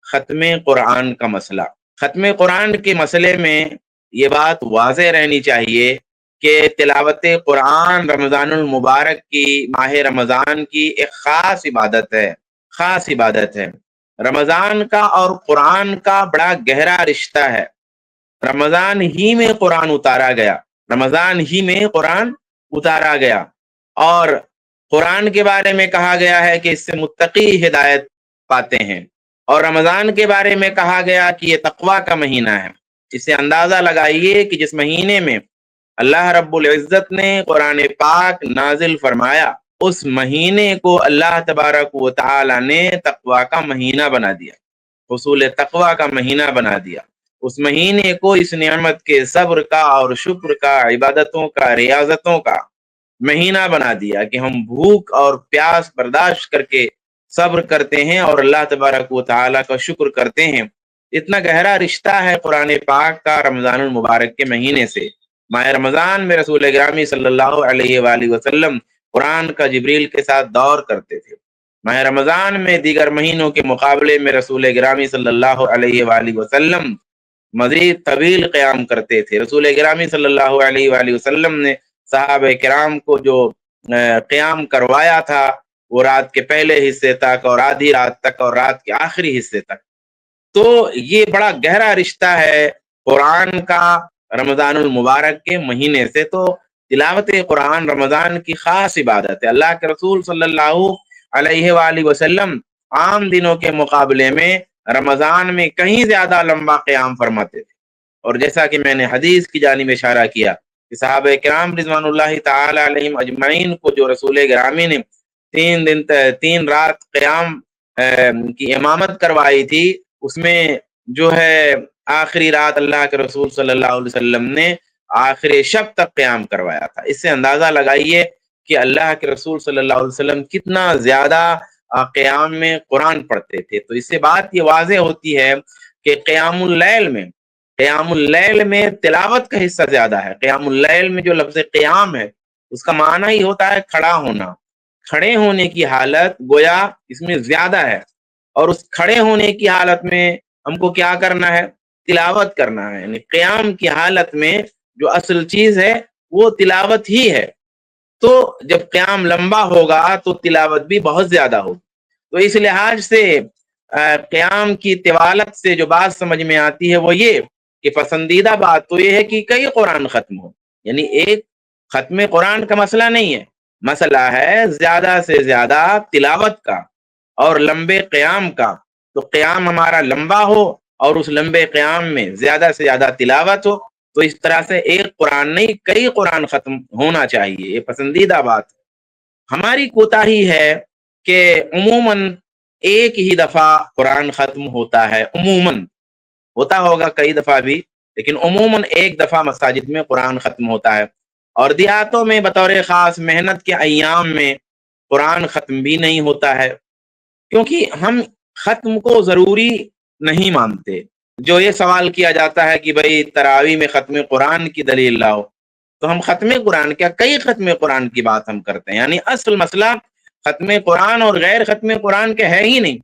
ختم قرآن کا مسئلہ۔ ختم قرآن کے مسئلے میں یہ بات واضح رہنی چاہیے کہ تلاوت قرآن رمضان المبارک کی، ماہ رمضان کی ایک خاص عبادت ہے، خاص عبادت ہے۔ رمضان کا اور قرآن کا بڑا گہرا رشتہ ہے۔ رمضان ہی میں قرآن اتارا گیا، رمضان ہی میں قرآن اتارا گیا، اور قرآن کے بارے میں کہا گیا ہے کہ اس سے متقی ہدایت پاتے ہیں، اور رمضان کے بارے میں کہا گیا کہ یہ تقویٰ کا مہینہ ہے۔ اس سے اندازہ لگائیے کہ جس مہینے میں اللہ رب العزت نے قرآن پاک نازل فرمایا، اس مہینے کو اللہ تبارک و تعالی نے تقویٰ کا مہینہ بنا دیا، حصول تقویٰ کا مہینہ بنا دیا۔ اس مہینے کو اس نعمت کے صبر کا اور شکر کا، عبادتوں کا، ریاضتوں کا مہینہ بنا دیا کہ ہم بھوک اور پیاس برداشت کر کے صبر کرتے ہیں اور اللہ تبارک و تعالیٰ کا شکر کرتے ہیں۔ اتنا گہرا رشتہ ہے قرآن پاک کا رمضان المبارک کے مہینے سے۔ ماہ رمضان میں رسول گرامی صلی اللہ علیہ وآلہ وسلم قرآن کا جبریل کے ساتھ دور کرتے تھے۔ ماہ رمضان میں دیگر مہینوں کے مقابلے میں رسول گرامی صلی اللہ علیہ وآلہ وسلم مزید طویل قیام کرتے تھے۔ رسول گرامی صلی اللہ علیہ وآلہ وسلم نے صحابہ کرام کو جو قیام کروایا تھا وہ رات کے پہلے حصے تک اور آدھی رات تک اور رات کے آخری حصے تک۔ تو یہ بڑا گہرا رشتہ ہے قرآن کا رمضان المبارک کے مہینے سے۔ تو تلاوت قرآن رمضان کی خاص عبادت ہے۔ اللہ کے رسول صلی اللہ علیہ وآلہ وسلم عام دنوں کے مقابلے میں رمضان میں کہیں زیادہ لمبا قیام فرماتے تھے، اور جیسا کہ میں نے حدیث کی جانب اشارہ کیا کہ صحابہ کرام رضوان اللہ تعالی علیہم اجمعین کو جو رسول گرامی نے 3 رات قیام کی امامت کروائی تھی، اس میں جو ہے آخری رات اللہ کے رسول صلی اللہ علیہ وسلم نے آخری شب تک قیام کروایا تھا۔ اس سے اندازہ لگائیے کہ اللہ کے رسول صلی اللہ علیہ وسلم کتنا زیادہ قیام میں قرآن پڑھتے تھے۔ تو اس سے بات یہ واضح ہوتی ہے کہ قیام اللیل میں تلاوت کا حصہ زیادہ ہے۔ قیام اللیل میں جو لفظ قیام ہے اس کا معنی ہی ہوتا ہے کھڑا ہونا، کھڑے ہونے کی حالت گویا اس میں زیادہ ہے، اور اس کھڑے ہونے کی حالت میں ہم کو کیا کرنا ہے؟ تلاوت کرنا ہے۔ یعنی قیام کی حالت میں جو اصل چیز ہے وہ تلاوت ہی ہے۔ تو جب قیام لمبا ہوگا تو تلاوت بھی بہت زیادہ ہوگی۔ تو اس لحاظ سے قیام کی طوالت سے جو بات سمجھ میں آتی ہے وہ یہ کہ پسندیدہ بات تو یہ ہے کہ کئی قرآن ختم ہو، یعنی ایک ختم قرآن کا مسئلہ نہیں ہے، مسئلہ ہے زیادہ سے زیادہ تلاوت کا اور لمبے قیام کا۔ تو قیام ہمارا لمبا ہو اور اس لمبے قیام میں زیادہ سے زیادہ تلاوت ہو، تو اس طرح سے ایک قرآن نہیں کئی قرآن ختم ہونا چاہیے، یہ پسندیدہ بات ہے۔ ہماری کوتاہی ہے کہ عموماً ایک ہی دفعہ قرآن ختم ہوتا ہے، عموماً ہوتا ہوگا کئی دفعہ بھی، لیکن عموماً ایک دفعہ مساجد میں قرآن ختم ہوتا ہے، اور دیہاتوں میں بطور خاص محنت کے ایام میں قرآن ختم بھی نہیں ہوتا ہے، کیونکہ ہم ختم کو ضروری نہیں مانتے۔ جو یہ سوال کیا جاتا ہے کہ بھئی تراویح میں ختم قرآن کی دلیل لاؤ، تو ہم ختم قرآن کیا کئی ختم قرآن کی بات ہم کرتے ہیں۔ یعنی اصل مسئلہ ختم قرآن اور غیر ختم قرآن کے ہے ہی نہیں،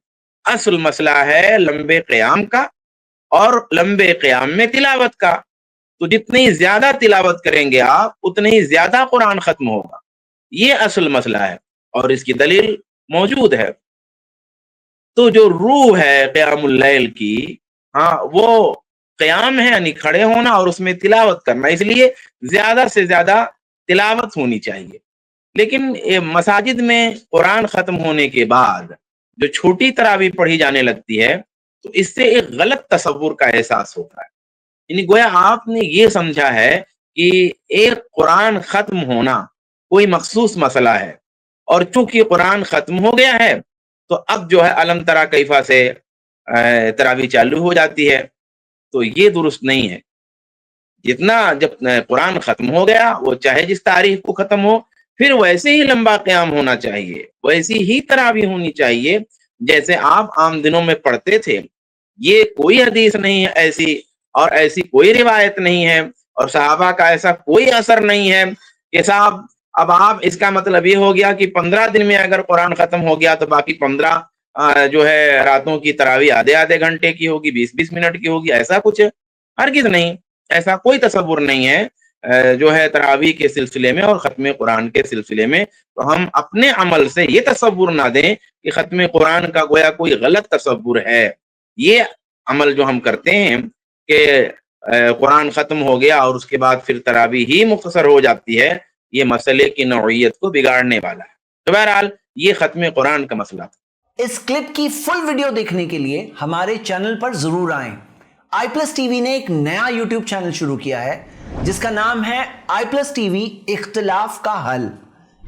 اصل مسئلہ ہے لمبے قیام کا اور لمبے قیام میں تلاوت کا۔ تو جتنی زیادہ تلاوت کریں گے آپ اتنی ہی زیادہ قرآن ختم ہوگا، یہ اصل مسئلہ ہے، اور اس کی دلیل موجود ہے۔ تو جو روح ہے قیام اللیل کی، وہ قیام ہے، یعنی کھڑے ہونا اور اس میں تلاوت کرنا، اس لیے زیادہ سے زیادہ تلاوت ہونی چاہیے۔ لیکن مساجد میں قرآن ختم ہونے کے بعد جو چھوٹی تراویح پڑھی جانے لگتی ہے، تو اس سے ایک غلط تصور کا احساس ہوتا ہے۔ یعنی گویا آپ نے یہ سمجھا ہے کہ ایک قرآن ختم ہونا کوئی مخصوص مسئلہ ہے، اور چونکہ قرآن ختم ہو گیا ہے تو اب جو ہے علم تری کیفا سے تراویح چالو ہو جاتی ہے، تو یہ درست نہیں ہے۔ جتنا جب قرآن ختم ہو گیا، وہ چاہے جس تاریخ کو ختم ہو، پھر ویسے ہی لمبا قیام ہونا چاہیے، ویسی ہی تراویح ہونی چاہیے جیسے آپ عام دنوں میں پڑھتے تھے۔ یہ کوئی حدیث نہیں ہے ایسی، اور ایسی کوئی روایت نہیں ہے، اور صحابہ کا ایسا کوئی اثر نہیں ہے کہ صاحب اب آپ اس کا مطلب یہ ہو گیا کہ 15 دن میں اگر قرآن ختم ہو گیا تو باقی 15 جو ہے راتوں کی تراویح آدھے آدھے گھنٹے کی ہوگی، 20-20 منٹ کی ہوگی، ایسا کچھ ہرگز نہیں، ایسا کوئی تصور نہیں ہے جو ہے تراویح کے سلسلے میں اور ختم قرآن کے سلسلے میں۔ تو ہم اپنے عمل سے یہ تصور نہ دیں کہ ختم قرآن کا گویا کوئی غلط تصور ہے۔ یہ عمل جو ہم کرتے ہیں کہ قرآن ختم ہو گیا اور اس کے بعد پھر تراویح ہی مختصر ہو جاتی ہے، یہ مسئلے کی نوعیت کو بگاڑنے والا ہے۔ تو بہرحال یہ ختم قرآن کا مسئلہ تھا۔ اس کلپ کی فل ویڈیو دیکھنے کے لیے ہمارے چینل پر ضرور آئیں۔ آئی پلس ٹی وی نے ایک نیا یوٹیوب چینل شروع کیا ہے جس کا نام ہے آئی پلس ٹی وی اختلاف کا حل۔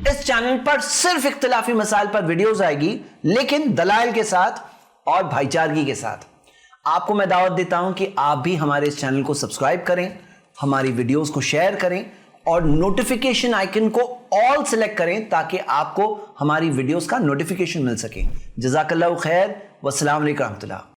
اس چینل پر صرف اختلافی مسائل پر ویڈیوز آئے گی، لیکن دلائل کے ساتھ اور بھائی چارگی کے ساتھ۔ آپ کو میں دعوت دیتا ہوں کہ آپ بھی ہمارے اس چینل کو سبسکرائب کریں، ہماری ویڈیوز کو شیئر کریں اور نوٹیفیکیشن آئیکن کو آل سلیکٹ کریں تاکہ آپ کو ہماری ویڈیوز کا نوٹیفیکیشن مل سکے۔ جزاک اللہ خیر، والسلام علیکم ورحمۃ اللہ۔